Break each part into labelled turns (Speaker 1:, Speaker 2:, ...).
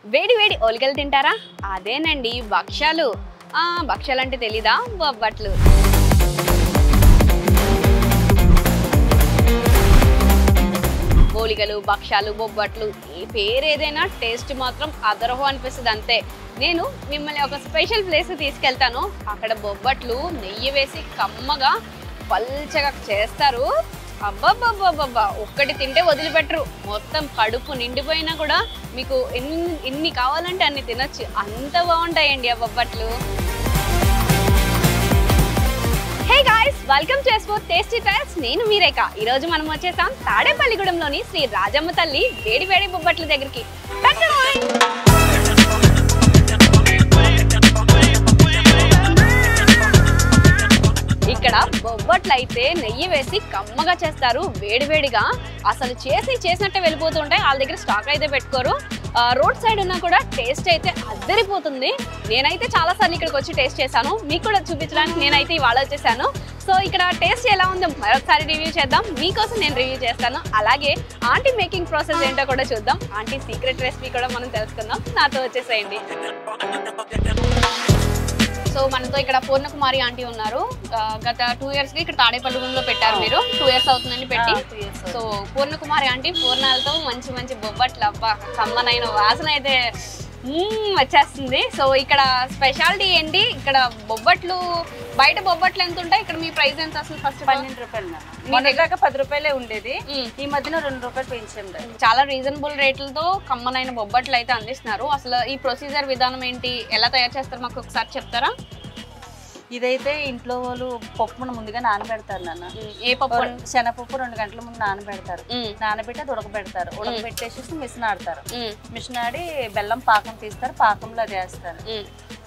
Speaker 1: వేడి వేడి ఓలికలు తింటారా? అదేనండి భక్ష్యాలు. భక్ష్యాలు అంటే తెలీదా? బొబ్బట్లు. ఓలికలు, భక్ష్యాలు, బొబ్బట్లు ఈ పేరు ఏదైనా టేస్ట్ మాత్రం అదరహో అనిపిస్తుంది అంతే. నేను మిమ్మల్ని ఒక స్పెషల్ ప్లేస్ తీసుకెళ్తాను. అక్కడ బొబ్బట్లు నెయ్యి వేసి కమ్మగా పల్చగా చేస్తారు. అబ్బబ్బబ్బబ్బబ్బా, ఒక్కటి తింటే వదిలిపెట్టరు. మొత్తం కడుపు నిండిపోయినా కూడా మీకు ఎన్ని కావాలంటే అన్ని తినొచ్చు. అంత బాగుంటాయండి ఆ బొబ్బట్లు. Hey guys, welcome to S four tasty trails. నేను మీ రేఖ. ఈరోజు మనం వచ్చేసాం తాడేపల్లిగూడెంలోని శ్రీ రాజమ్మ తల్లి వేడి వేడి బొబ్బట్ల దగ్గరికి. ఇక్కడ బొబ్బట్లు అయితే నెయ్యి వేసి కమ్మగా చేస్తారు వేడివేడిగా. అసలు చేసినట్టే వెళ్ళిపోతూ ఉంటాయి. వాళ్ళ దగ్గర స్టాక్ అయితే పెట్టుకోరు. రోడ్ సైడ్ ఉన్నా కూడా టేస్ట్ అయితే అద్దరిపోతుంది. నేనైతే చాలాసార్లు ఇక్కడికి వచ్చి టేస్ట్ చేశాను. మీకు కూడా చూపించడానికి నేనైతే ఇవాళ వచ్చేసాను. సో ఇక్కడ టేస్ట్ ఎలా ఉందో మరొకసారి రివ్యూ చేద్దాం. మీకోసం నేను రివ్యూ చేస్తాను. అలాగే ఆంటీ మేకింగ్ ప్రాసెస్ ఏంటో కూడా చూద్దాం. ఆంటీ సీక్రెట్ రెసిపీ కూడా మనం తెలుసుకుందాం. నాతో వచ్చేసేయండి. సో మనతో ఇక్కడ పూర్ణకుమారి ఆంటీ ఉన్నారు. గత 2 years కి ఇక్కడ తాడేపల్లిగూడెంలో పెట్టారు. మీరు 2 years అవుతుందండి పెట్టి. సో పూర్ణకుమారి ఆంటీ పూర్ణాలతో మంచి మంచి బొబ్బట్లు, అబ్బా కమ్మనైన వాసన అయితే వచ్చేస్తుంది. సో ఇక్కడ స్పెషాలిటీ ఏంటి? ఇక్కడ బొబ్బట్లు బయట బొబ్బట్లు ఎంత ఉంటాయి? ఇక్కడ మీ ప్రైస్ ఎంత అసలు? ఫస్ట్
Speaker 2: 12 రూపాయలు. మీ దగ్గర 10 రూపాయలే ఉండేది. ఈ మధ్యన 2 రూపాయలు పెంచాం.
Speaker 1: చాలా రీజనబుల్ రేట్లతో కమ్మనైన బొబ్బట్లు అయితే అందిస్తున్నారు. అసలు ఈ ప్రొసీజర్ విధానం ఏంటి, ఎలా తయారు చేస్తారు మాకు ఒకసారి చెప్తారా?
Speaker 2: ఇదైతే ఇంట్లో వాళ్ళు పప్పును ముందుగా నానబెడతారు నాన్న.
Speaker 1: ఏ పప్పు?
Speaker 2: శనగపప్పు 2 గంటల ముందు నానబెడతారు. నానబెట్టి అది ఉడకబెడతారు. ఉడకబెట్టేసి మిషన్ ఆడతారు. మిషన్ ఆడి బెల్లం పాకం తీస్తారు. పాకంలో అది వేస్తారు.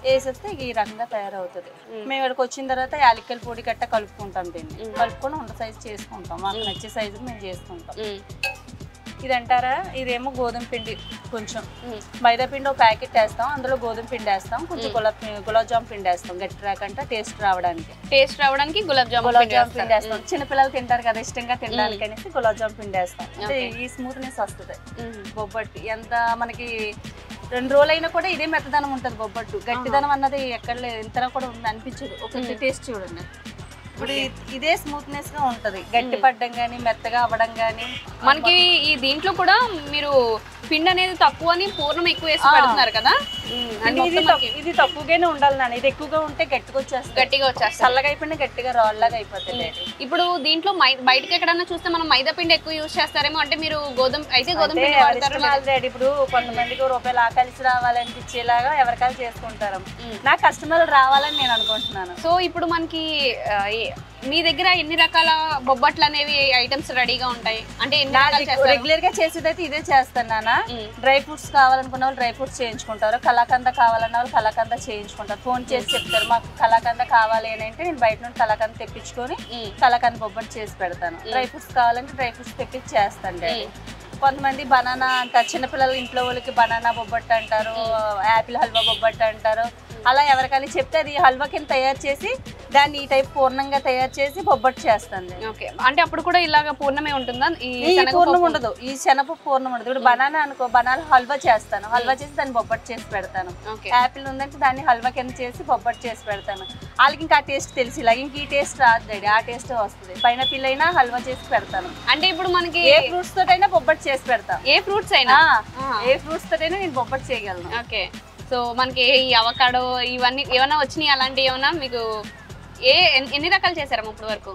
Speaker 2: వేసేస్తే ఈ రకంగా తయారవుతుంది. మేము ఇక్కడికి వచ్చిన తర్వాత యాలక్కల పొడి గట్ట కలుపుకుంటాం. దీన్ని కలుపుకొని ఉండ సైజు చేసుకుంటాం. మాకు నచ్చే సైజు మేము చేసుకుంటాం. ఇది అంటారా, ఇదేమో గోధుమ పిండి, కొంచెం మైదా పిండి ఒక ప్యాకెట్ వేస్తాం. అందులో గోధుమ పిండి వేస్తాం, కొంచెం గులాబ్ జామ్ పిండి వేస్తాం. గట్టి రాకంటే టేస్ట్ రావడానికి గులాబ్ జామ్ పిండి వేస్తాం. చిన్నపిల్లలు తింటారు కదా ఇష్టంగా తినడానికి అనేసి గులాబ్ జామ్ పిండి వేస్తాం. అంటే ఈ స్మూత్నెస్ వస్తుంది బొబ్బట్టు. ఎంత మనకి 2 రోజులు అయినా కూడా ఇదే మెత్తదనం ఉంటుంది బొబ్బట్టు. గట్టిదనం అన్నది ఎక్కడ లేదు, ఇంతలో కూడా అనిపించదు. ఒకటి టేస్ట్ చూడండి. ఇప్పుడు ఇదే స్మూత్నెస్ గా ఉంటది. గట్టి పడ్డం గానీ మెత్తగా అవ్వడం గానీ.
Speaker 1: మనకి ఈ దీంట్లో కూడా మీరు పిండి అనేది తక్కువ అని పూర్ణం ఎక్కువ వేసి పెడుతున్నారు కదా.
Speaker 2: ఇది తక్కువగానే ఉండాలి నాన్న. ఇది ఎక్కువగా ఉంటే గట్టిగా వచ్చేస్తుంది. చల్లగా అయిపోయినా గట్టిగా రాళ్ళగా అయిపోతుంది.
Speaker 1: ఇప్పుడు దీంట్లో బయటకి ఎక్కడన్నా చూస్తే మనం మైదా పిండి ఎక్కువ యూజ్ చేస్తారేమో. అంటే మీరు గోధుమ పిండి వాడతారు
Speaker 2: ఆల్రెడీ. ఇప్పుడు కొంతమందికి రూపాయలు ఆకలిసి రావాలనిపించేలాగా ఎవరికాలు చేసుకుంటారు. నా కస్టమర్లు రావాలని నేను అనుకుంటున్నాను.
Speaker 1: సో ఇప్పుడు మనకి మీ దగ్గర ఎన్ని రకాల బొబ్బట్లు అనేవి ఐటమ్స్ రెడీగా ఉంటాయి? అంటే
Speaker 2: రెగ్యులర్ గా చేసేదైతే ఇదే చేస్తాను నాన్న. డ్రై ఫ్రూట్స్ కావాలనుకున్న వాళ్ళు డ్రై ఫ్రూట్స్ చేయించుకుంటారు. కలాకంద కావాలన్న వాళ్ళు కలాకంద చేయించుకుంటారు. ఫోన్ చేసి చెప్తారు మాకు కలాకంద కావాలి అని అంటే నేను బయట నుండి కలాకంద తెప్పించుకొని కలాకంద బొబ్బట్లు చేసి పెడతాను. డ్రై ఫ్రూట్స్ కావాలంటే డ్రై ఫ్రూట్స్ తెప్పించి చేస్తాను. కొంతమంది బనానా అంటారు. చిన్నపిల్లలు ఇంట్లో వాళ్ళకి బనానా బొబ్బట్టు అంటారు, యాపిల్ హల్వా బొబ్బట్టు అంటారు. అలా ఎవరికైనా చెప్తే అది హల్వా కింద తయారు చేసి దాన్ని ఈ టైప్ పూర్ణంగా తయారు చేసి బొబ్బట్టు చేస్తాను.
Speaker 1: అంటే అప్పుడు కూడా ఇలాగ పూర్ణమే ఉంటుందా?
Speaker 2: పూర్ణం ఉండదు. ఈ శనగపప్పు పూర్ణం ఉండదు. ఇప్పుడు బనానా అనుకో, బనానా హల్వా చేస్తాను. హల్వా చేసి దాన్ని బొబ్బట్టు చేసి పెడతాను. యాపిల్ ఉందంటే దాన్ని హల్వా కింద చేసి బొబ్బట్టు చేసి పెడతాను. వాళ్ళకి ఇంకా ఆ టేస్ట్ తెలిసి ఇలాగ ఇంక ఈ టేస్ట్ రాదు డాడీ, ఆ టేస్ట్ వస్తుంది. పైనాపిల్ అయినా హల్వా చేసి పెడతాను.
Speaker 1: అంటే ఇప్పుడు మనకి
Speaker 2: ఏ ఫ్రూట్స్ తోటైనా బొబ్బట్టు చేసి పెడతాను.
Speaker 1: ఏ ఫ్రూట్స్ అయినా
Speaker 2: తోటైనా నేను బొబ్బట్టు చేయగలను.
Speaker 1: ఓకే. సో మనకి ఈ అవకాడో ఇవన్నీ ఏమైనా వచ్చినాయి? అలాంటివి ఏమైనా మీకు ఎన్ని రకాలు చేశారమ్మా ఇప్పుడు వరకు?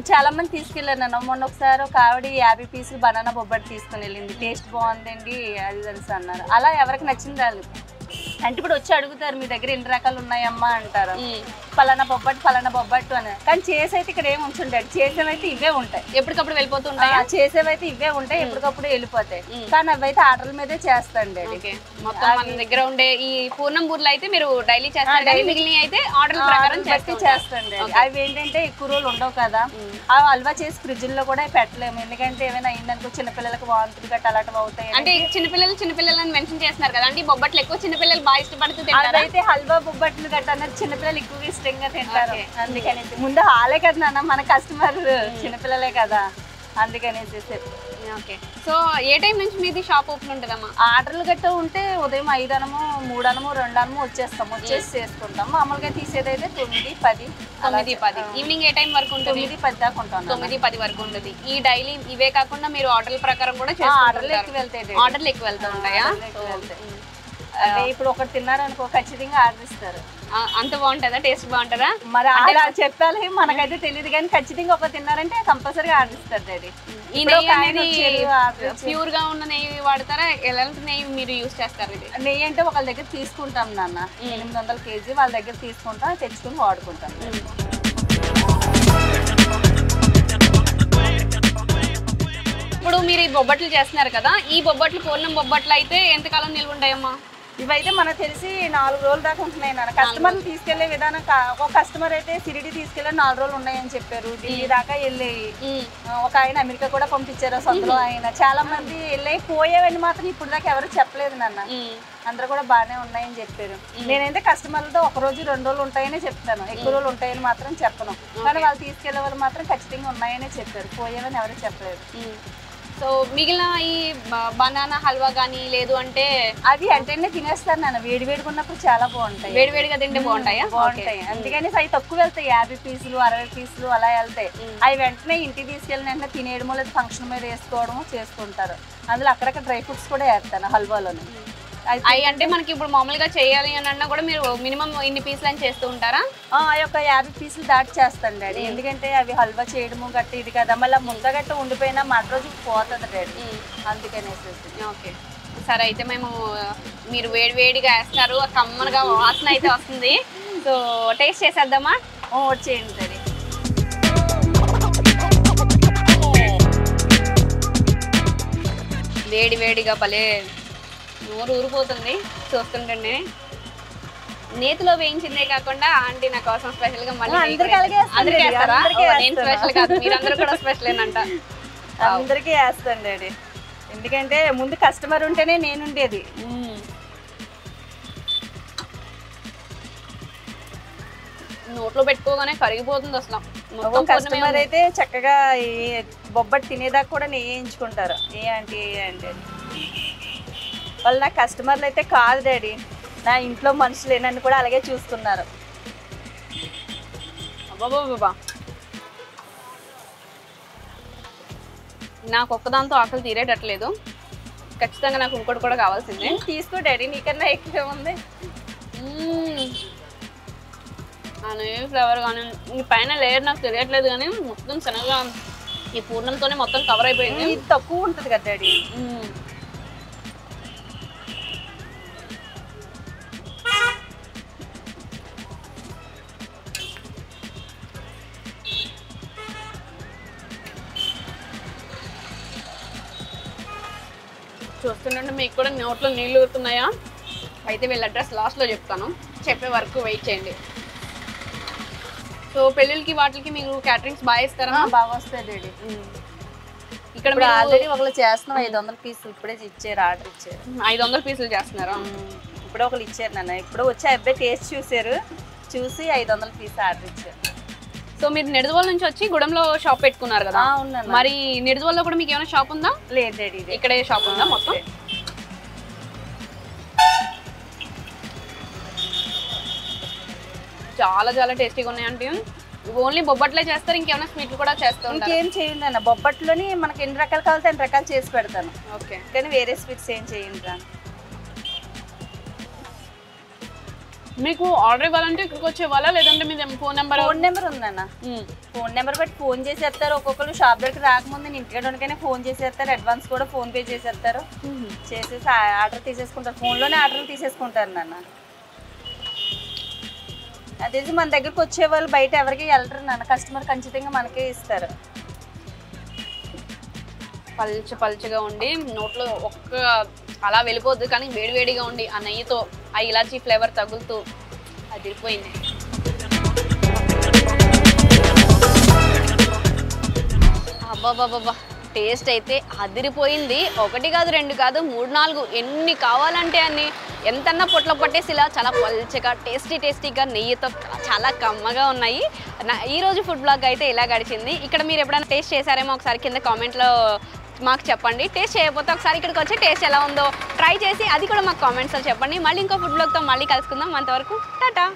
Speaker 2: చాలా మంది తీసుకెళ్ళారు నన్ను. మొన్న ఒకసారి ఒక ఆవిడ 50 పీసులు బనానా బొబ్బట్టు తీసుకుని వెళ్ళింది. టేస్ట్ బాగుందండి అది తెలుసు అన్నారు. అలా ఎవరికి నచ్చింది వాళ్ళు. అంటే ఇప్పుడు వచ్చి అడుగుతారు మీ దగ్గర ఎన్ని రకాలు ఉన్నాయమ్మా అంటారు. పలానా బొబ్బట్టు అని. కానీ చేసైతే ఇక్కడ ఏమి ఉంచుంటాడు. చేసేవైతే ఇవే ఉంటాయి.
Speaker 1: ఎప్పటికప్పుడు వెళ్ళిపోతుంటాయి.
Speaker 2: చేసేవైతే ఇవే ఉంటాయి, ఎప్పటికప్పుడు వెళ్ళిపోతాయి. కానీ అవైతే ఆర్డర్ల మీదే చేస్తాండి.
Speaker 1: మొత్తం మన దగ్గర ఉండే ఈ పూర్ణం బూర్లు అయితే మీరు డైలీ చేస్తారు, మిగిలిన అయితే ఆర్డర్ ప్రకారం
Speaker 2: చేస్తాండి. అవి ఏంటంటే ఎక్కువ రోజులు ఉండవు కదా. అవి హల్వా చేసి ఫ్రిడ్జ్ లో కూడా పెట్టలేము. ఎందుకంటే ఏమైనా అయిందనుకో చిన్నపిల్లలకు వాంతులు గట్ట అలాంటివి అవుతాయి.
Speaker 1: అంటే చిన్నపిల్లలని మెన్షన్ చేస్తున్నారు కదా. అంటే బొబ్బట్లు ఎక్కువ చిన్నపిల్లలు బాగా ఇష్టపడుతూ తింటారు.
Speaker 2: అయితే హల్వా బొబ్బట్లు గట్ట అన్నది చిన్నపిల్లలు ఎక్కువగా ఇష్టంగా తింటారు. అందుకనేసి ముందు హాలే కదా నాన్న, మన కస్టమర్ చిన్నపిల్లలే కదా, అందుకనేసి
Speaker 1: ఓకే. సో ఏ టైం నుంచి మీది షాప్ ఓపెన్ ఉంటుందమ్మా?
Speaker 2: ఆర్డర్లు గట్ట ఉంటే ఉదయం 5 అనము 3 అనము 2 అనము వచ్చేసి చేసుకుంటాం. మామూలుగా తీసేదైతే 9, 10
Speaker 1: 9-10. ఈవినింగ్ ఏ టైం వరకు ఉంటుంది?
Speaker 2: 9, 10 దాకా ఉంటాం.
Speaker 1: 9-10 వరకు ఉంటుంది. ఈ డైలీ ఇవే కాకుండా మీరు ఆర్డర్ల ప్రకారం కూడా
Speaker 2: ఆర్డర్లు ఎక్కువ వెళ్తాయి.
Speaker 1: ఆర్డర్లు ఎక్కువ వెళ్తూ ఉంటాయా?
Speaker 2: అదే ఇప్పుడు ఒకటి తిన్నారనుకో ఖచ్చితంగా ఆర్డర్ ఇస్తారు.
Speaker 1: అంత బాగుంటుందా? టేస్ట్ బాగుంటుందా?
Speaker 2: మరి అలా చెప్పాలి, మనకైతే తెలియదు కానీ ఖచ్చితంగా ఒక తిన్నారంటే కంపల్సరీగా ఆర్డర్ ఇస్తారు డాడీ.
Speaker 1: ఈ నెయ్యి అనేది ప్యూర్ గా ఉన్న నెయ్యి వాడతారా? ఎలాంటి నెయ్యి మీరు యూజ్ చేస్తారు? ఇది
Speaker 2: నెయ్యి అంటే ఒకళ్ళ దగ్గర తీసుకుంటాం నాన్న, 800 kg వాళ్ళ దగ్గర తీసుకుంటాం, తెచ్చుకుని వాడుకుంటాం.
Speaker 1: ఇప్పుడు మీరు ఈ బొబ్బట్లు చేస్తున్నారు కదా, ఈ బొబ్బట్లు పూర్ణం బొబ్బట్లు అయితే ఎంతకాలం నిల్వ ఉంటాయమ్మా?
Speaker 2: ఇవైతే మనకు తెలిసి 4 రోజుల దాకా ఉంటున్నాయి నాన్న. కస్టమర్లు తీసుకెళ్లే విధానం, ఒక కస్టమర్ అయితే సిరిడి తీసుకెళ్ళి 4 రోజులు ఉన్నాయని చెప్పారు. ఢిల్లీ దాకా వెళ్ళాయి. ఒక ఆయన అమెరికా కూడా పంపించారు. సొంతలో ఆయన చాలా మంది వెళ్ళాయి. పోయేవని మాత్రం ఇప్పుడు దాకా ఎవరు చెప్పలేదు నాన్న. అందరూ కూడా బాగానే ఉన్నాయని చెప్పారు. నేనైతే కస్టమర్లతో 1 రోజు 2 రోజులు ఉంటాయని చెప్తాను, ఎక్కువ రోజులు ఉంటాయని మాత్రం చెప్పను. కానీ వాళ్ళు తీసుకెళ్లే వాళ్ళు మాత్రం ఖచ్చితంగా ఉన్నాయని చెప్పారు, పోయేవని ఎవరు చెప్పలేదు.
Speaker 1: సో మిగిలిన ఈ బనానా హల్వా కానీ లేదు అంటే
Speaker 2: అది వెంటనే తినేస్తారు నాన్న. వేడివేడిగా ఉన్నప్పుడు చాలా బాగుంటాయి.
Speaker 1: వేడివేడిగా తింటే బాగుంటాయా?
Speaker 2: బాగుంటాయి. అందుకని అవి తక్కువ వెళ్తాయి, 50 పీసులు 60 పీసులు అలా వెళ్తాయి. అవి వెంటనే ఇంటికి తీసుకెళ్ళిన వెంటనే తినేయడమో లేదా ఫంక్షన్ మీద వేసుకోవడమో చేసుకుంటారు. అందులో అక్కడక్కడ డ్రై ఫ్రూట్స్ కూడా వేస్తాను హల్వాలోని.
Speaker 1: అవి అంటే మనకి ఇప్పుడు మామూలుగా చేయాలి అని అన్నా కూడా మీరు మినిమం ఇన్ని పీసులు అని చేస్తూ ఉంటారా?
Speaker 2: ఆ యొక్క 50 పీసులు దాటి చేస్తాను డాడీ. ఎందుకంటే అవి హల్వా చేయడము గట్టి ఇది కదా, మళ్ళీ ముద్ద గట్ట ఉండిపోయినా మాట రోజు పోతుంది డాడీ, అందుకనేసి.
Speaker 1: ఓకే సరే, అయితే మేము మీరు వేడివేడిగా వేస్తారు, కమ్మనగా వాసన అయితే వస్తుంది. సో టేస్ట్ చేసేద్దామా?
Speaker 2: వచ్చేయండి డాడీ.
Speaker 1: వేడివేడిగా భలే నోరు ఊరిపోతుంది చూస్తుంటే. నేతిలో వేయించిందే కాకుండా ఆంటీ నా కోసం స్పెషల్ గా మళ్ళీ నేను స్పెషల్ కాదు, మీరందరూ కూడా స్పెషల్ ఏనంట.
Speaker 2: అందరికీ వేస్తాను డాడీ, ఎందుకంటే ముందు కస్టమర్ ఉంటేనే నేను ఉండేది.
Speaker 1: నోట్లో పెట్టుకోగానే కరిగిపోతుంది అసలు.
Speaker 2: కస్టమర్ అయితే చక్కగా బొబ్బట్ తినేదాకా కూడా వేయించుకుంటారు. ఏ అంటే వాళ్ళు నా కస్టమర్లు అయితే కాదు డాడీ, నా ఇంట్లో మనుషులు నన్ను కూడా అలాగే చూస్తున్నారు.
Speaker 1: అబ్బాబాబా, నాకు ఒక్కదాంతో ఆకలి తీరేటట్లేదు. ఖచ్చితంగా నాకు ఇంకోటి కూడా కావాల్సిందే.
Speaker 2: తీసుకో డాడీ, నీకన్నా ఎక్కువ ఉంది.
Speaker 1: నెయ్యి ఫ్లేవర్ కానీ ఈ పైన లేయర్ నాకు తెలియట్లేదు, కానీ మొత్తం శనగ ఈ పూర్ణంతోనే మొత్తం కవర్ అయిపోయింది.
Speaker 2: ఇది తక్కువ ఉంటుంది కదా డాడీ.
Speaker 1: చూస్తుంటే మీకు కూడా నోట్లో నీళ్ళు ఊరుతున్నాయా? అయితే వీళ్ళ అడ్రస్ లాస్ట్లో చెప్తాను, చెప్పే వరకు వెయిట్ చేయండి. సో పెళ్ళిళ్ళకి వాటికి మీరు క్యాటరింగ్స్ బాగా ఇస్తారా?
Speaker 2: బాగా వస్తాయి డాడీ.
Speaker 1: ఇక్కడ
Speaker 2: ఆల్రెడీ ఒకళ్ళు చేస్తున్నాం, 500 పీసులు ఇప్పుడే ఇచ్చారు, ఆర్డర్ ఇచ్చారు.
Speaker 1: 500 పీసులు చేస్తున్నారా?
Speaker 2: ఇప్పుడే ఒకళ్ళు ఇచ్చారు నాన్న. ఇప్పుడు వచ్చి అబ్బాయి టేస్ట్ చూసారు, చూసి 500 పీసులు ఆర్డర్ ఇచ్చారు.
Speaker 1: సో మీరు నిడదవోలు నుంచి వచ్చి గుడంలో షాప్ పెట్టుకున్నారు కదా, మరి నిడదవోల్లో కూడా మీకు ఏమైనా షాప్ ఉందా?
Speaker 2: లేదు డాడీ,
Speaker 1: ఇక్కడే షాప్ ఉందా మొత్తం? చాలా చాలా టేస్టీగా ఉన్నాయంటే. ఓన్లీ బొబ్బట్లే చేస్తారు, ఇంకేమైనా స్వీట్లు కూడా చేస్తాం?
Speaker 2: ఇంకేం చేయండి అన్న, బొబ్బట్లోని మనకి ఎన్ని రకాలు కావాలితే అన్ని రకాలు చేసి పెడతాను.
Speaker 1: ఓకే,
Speaker 2: కానీ వేరే స్వీట్స్ ఏం చేయండి రా.
Speaker 1: మీకు ఆర్డర్ ఇవ్వాలంటే ఇక్కడికి వచ్చే వాళ్ళ, లేదంటే మీ ఫోన్ నెంబర్
Speaker 2: ఉందన్న. ఫోన్ నెంబర్ బట్టి ఫోన్ చేసేస్తారు. ఒక్కొక్కరు షాప్ దగ్గర రాకముందు ఇంటికి ఉండగానే ఫోన్ చేసేస్తారు, అడ్వాన్స్ కూడా ఫోన్ పే చేసేస్తారు, చేసేసి ఆర్డర్ తీసేసుకుంటారు. ఫోన్లోనే ఆర్డర్లు తీసేసుకుంటారు నాన్న. అదే మన దగ్గరకు వచ్చే వాళ్ళు బయట ఎవరికి వెళ్ళరు నాన్న, కస్టమర్ ఖచ్చితంగా మనకే ఇస్తారు.
Speaker 1: పల్చగా ఉండి నోట్లో ఒక్క అలా వెళ్ళిపోద్ది, కానీ వేడివేడిగా ఉండి ఆ నెయ్యితో ఆ ఇలాచీ ఫ్లేవర్ తగులుతూ అదిరిపోయింది. అబ్బాబాబా, టేస్ట్ అయితే అదిరిపోయింది. 1 కాదు 2 కాదు 3 4 ఎన్ని కావాలంటే అన్ని, ఎంతన్నా పొట్ల పట్టేసి ఇలా చాలా పల్చగా టేస్టీగా నెయ్యితో చాలా కమ్మగా ఉన్నాయి. ఈరోజు ఫుడ్ బ్లాగ్ అయితే ఇలా గడిచింది. ఇక్కడ మీరు ఎప్పుడైనా టేస్ట్ చేశారేమో ఒకసారి కింద కామెంట్లో మాకు చెప్పండి. టేస్ట్ చేయకపోతే ఒకసారి ఇక్కడికి వచ్చి టేస్ట్ ఎలా ఉందో ట్రై చేసి అది కూడా మాకు కామెంట్స్లో చెప్పండి. మళ్ళీ ఇంకో ఫుడ్ బ్లాగ్తో మళ్ళీ కలుసుకుందాం. అంతవరకు టాటా.